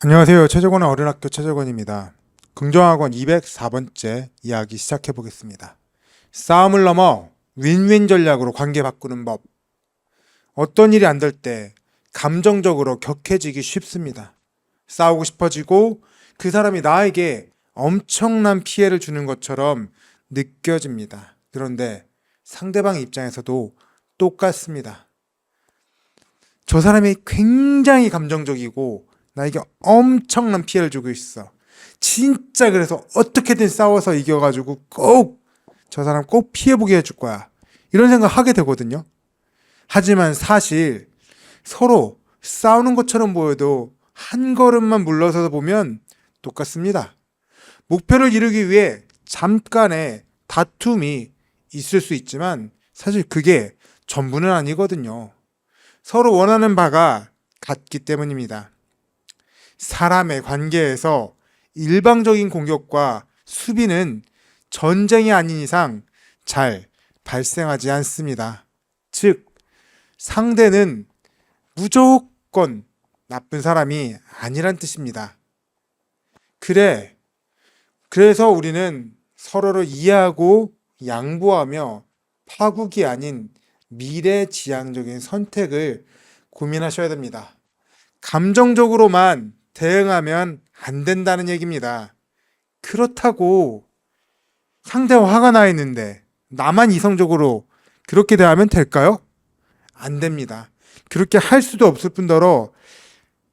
안녕하세요. 최재권의 어린학교 최재권입니다. 긍정학원 204번째 이야기 시작해 보겠습니다. 싸움을 넘어 윈윈 전략으로 관계 바꾸는 법. 어떤 일이 안 될 때 감정적으로 격해지기 쉽습니다. 싸우고 싶어지고 그 사람이 나에게 엄청난 피해를 주는 것처럼 느껴집니다. 그런데 상대방 입장에서도 똑같습니다. 저 사람이 굉장히 감정적이고 나에게 엄청난 피해를 주고 있어. 진짜 그래서 어떻게든 싸워서 이겨가지고 꼭 저 사람 꼭 피해보게 해줄 거야. 이런 생각 하게 되거든요. 하지만 사실 서로 싸우는 것처럼 보여도 한 걸음만 물러서서 보면 똑같습니다. 목표를 이루기 위해 잠깐의 다툼이 있을 수 있지만 사실 그게 전부는 아니거든요. 서로 원하는 바가 같기 때문입니다. 사람의 관계에서 일방적인 공격과 수비는 전쟁이 아닌 이상 잘 발생하지 않습니다. 즉, 상대는 무조건 나쁜 사람이 아니란 뜻입니다. 그래서 우리는 서로를 이해하고 양보하며 파국이 아닌 미래지향적인 선택을 고민하셔야 됩니다. 감정적으로만 대응하면 안 된다는 얘기입니다. 그렇다고 상대와 화가 나 있는데 나만 이성적으로 그렇게 대하면 될까요? 안 됩니다. 그렇게 할 수도 없을 뿐더러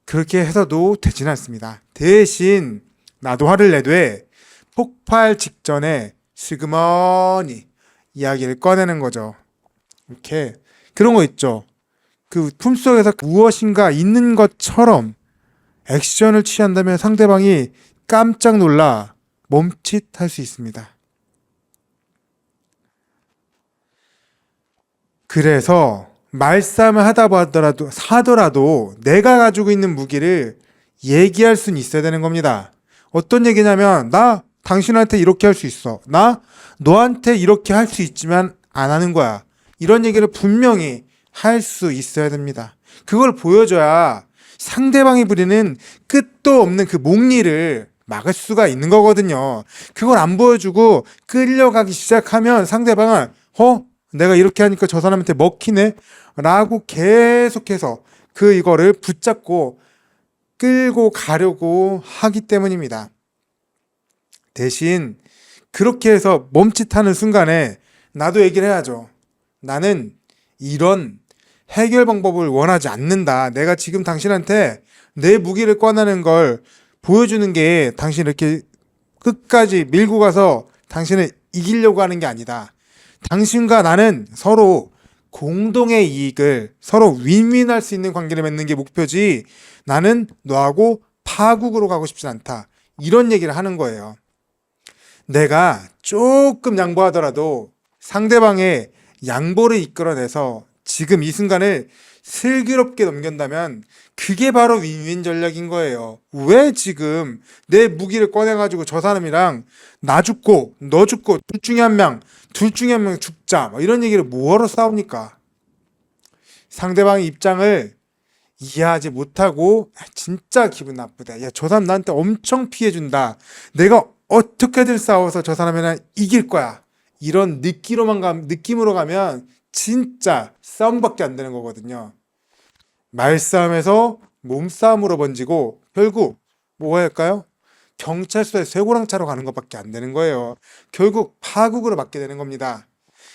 그렇게 해서도 되지는 않습니다. 대신 나도 화를 내되 폭발 직전에 슬그머니 이야기를 꺼내는 거죠. 이렇게 그런 거 있죠. 그 품속에서 무엇인가 있는 것처럼 액션을 취한다면 상대방이 깜짝 놀라 멈칫할 수 있습니다. 그래서 말싸움을 하더라도 내가 가지고 있는 무기를 얘기할 수는 있어야 되는 겁니다. 어떤 얘기냐면 나 당신한테 이렇게 할 수 있어. 나 너한테 이렇게 할 수 있지만 안 하는 거야. 이런 얘기를 분명히 할 수 있어야 됩니다. 그걸 보여줘야 상대방이 부리는 끝도 없는 그 목리를 막을 수가 있는 거거든요. 그걸 안 보여주고 끌려가기 시작하면 상대방은 내가 이렇게 하니까 저 사람한테 먹히네 라고 계속해서 이거를 붙잡고 끌고 가려고 하기 때문입니다. 대신 그렇게 해서 멈칫하는 순간에 나도 얘기를 해야죠. 나는 이런 해결 방법을 원하지 않는다. 내가 지금 당신한테 내 무기를 꺼내는 걸 보여주는 게 당신 이렇게 끝까지 밀고 가서 당신을 이기려고 하는 게 아니다. 당신과 나는 서로 공동의 이익을 서로 윈윈할 수 있는 관계를 맺는 게 목표지 나는 너하고 파국으로 가고 싶진 않다. 이런 얘기를 하는 거예요. 내가 조금 양보하더라도 상대방의 양보를 이끌어내서 지금 이 순간을 슬기롭게 넘긴다면 그게 바로 윈윈 전략인 거예요. 왜 지금 내 무기를 꺼내가지고 저 사람이랑 나 죽고 너 죽고 둘 중에 한 명 죽자 이런 얘기를 뭐하러 싸웁니까? 상대방의 입장을 이해하지 못하고 진짜 기분 나쁘다. 야, 저 사람 나한테 엄청 피해준다. 내가 어떻게든 싸워서 저 사람이랑 이길 거야. 이런 느낌으로 가면 진짜 싸움밖에 안 되는 거거든요. 말싸움에서 몸싸움으로 번지고 결국 뭐가 할까요? 경찰서에 쇠고랑차로 가는 것밖에 안 되는 거예요. 결국 파국으로 맞게 되는 겁니다.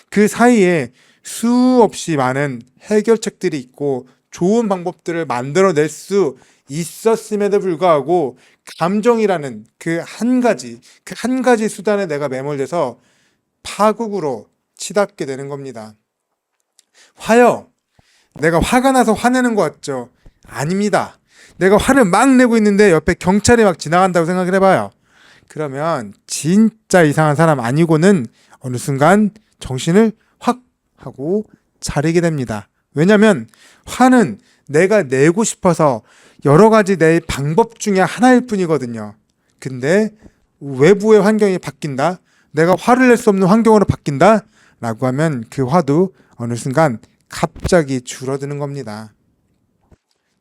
그 사이에 수없이 많은 해결책들이 있고 좋은 방법들을 만들어낼 수 있었음에도 불구하고 감정이라는 그 한 가지 수단에 내가 매몰돼서 파국으로 치닫게 되는 겁니다. 내가 화가 나서 화내는 것 같죠? 아닙니다. 내가 화를 막 내고 있는데 옆에 경찰이 막 지나간다고 생각을 해봐요. 그러면 진짜 이상한 사람 아니고는 어느 순간 정신을 확 하고 차리게 됩니다. 왜냐면 화는 내가 내고 싶어서 여러 가지 내 방법 중에 하나일 뿐이거든요. 근데 외부의 환경이 바뀐다? 내가 화를 낼 수 없는 환경으로 바뀐다? 라고 하면 그 화도 어느 순간 갑자기 줄어드는 겁니다.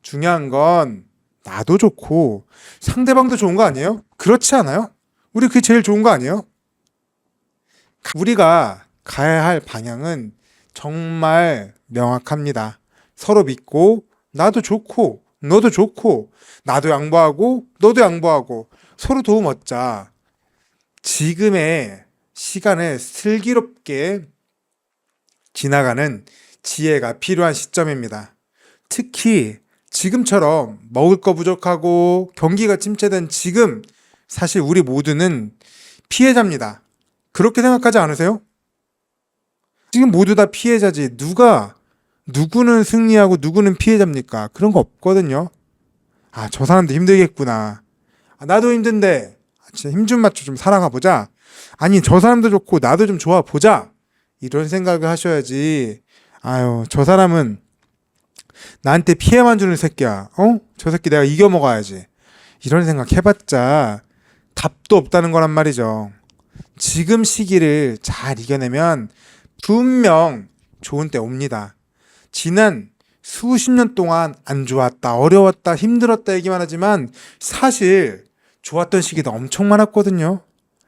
중요한 건 나도 좋고 상대방도 좋은 거 아니에요? 그렇지 않아요? 우리 그게 제일 좋은 거 아니에요? 우리가 가야 할 방향은 정말 명확합니다. 서로 믿고 나도 좋고 너도 좋고 나도 양보하고 너도 양보하고 서로 도움 얻자. 지금의 시간을 슬기롭게 지나가는 지혜가 필요한 시점입니다. 특히 지금처럼 먹을 거 부족하고 경기가 침체된 지금 사실 우리 모두는 피해자입니다. 그렇게 생각하지 않으세요? 지금 모두 다 피해자지 누구는 승리하고 누구는 피해자입니까? 그런 거 없거든요. 아, 저 사람도 힘들겠구나. 아, 나도 힘든데 진짜 힘 좀 맞춰 좀 살아가 보자. 아니, 저 사람도 좋고 나도 좀 좋아 보자. 이런 생각을 하셔야지. 아유, 저 사람은 나한테 피해만 주는 새끼야. 저 새끼 내가 이겨 먹어야지. 이런 생각 해봤자 답도 없다는 거란 말이죠. 지금 시기를 잘 이겨내면 분명 좋은 때 옵니다. 지난 수십 년 동안 안 좋았다, 어려웠다, 힘들었다 얘기만 하지만 사실 좋았던 시기도 엄청 많았거든요.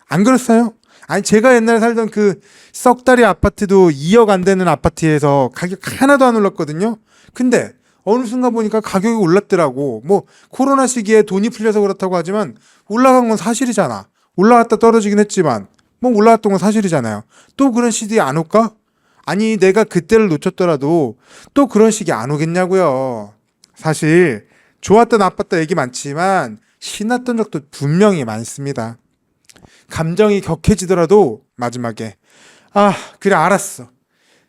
안 그랬어요? 아니, 제가 옛날에 살던 그 썩다리 아파트도 2억 안 되는 아파트에서 가격 하나도 안 올랐거든요. 근데 어느 순간 보니까 가격이 올랐더라고. 뭐 코로나 시기에 돈이 풀려서 그렇다고 하지만 올라간 건 사실이잖아. 올라갔다 떨어지긴 했지만 뭐 올라갔던 건 사실이잖아요. 또 그런 시기에 안 올까? 아니, 내가 그때를 놓쳤더라도 또 그런 시기 안 오겠냐고요. 사실 좋았다 나빴다 얘기 많지만 신났던 적도 분명히 많습니다. 감정이 격해지더라도 마지막에 그래 알았어.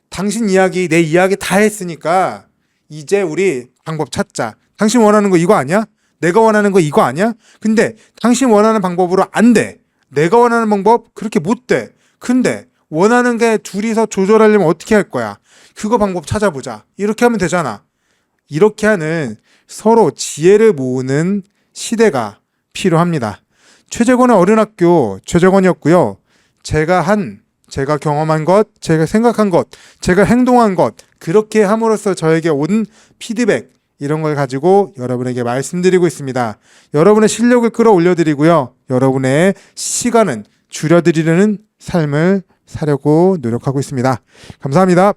당신 이야기 내 이야기 다 했으니까 이제 우리 방법 찾자. 당신 원하는 거 이거 아니야? 내가 원하는 거 이거 아니야? 근데 당신 원하는 방법으로 안 돼. 내가 원하는 방법 그렇게 못 돼. 근데 원하는 게 둘이서 조절하려면 어떻게 할 거야? 그거 방법 찾아보자. 이렇게 하면 되잖아. 이렇게 하는 서로 지혜를 모으는 시대가 필요합니다. 최재권의 어른학교 최재권이었고요. 제가 경험한 것, 제가 생각한 것, 제가 행동한 것, 그렇게 함으로써 저에게 온 피드백, 이런 걸 가지고 여러분에게 말씀드리고 있습니다. 여러분의 실력을 끌어올려드리고요. 여러분의 시간은 줄여드리려는 삶을 사려고 노력하고 있습니다. 감사합니다.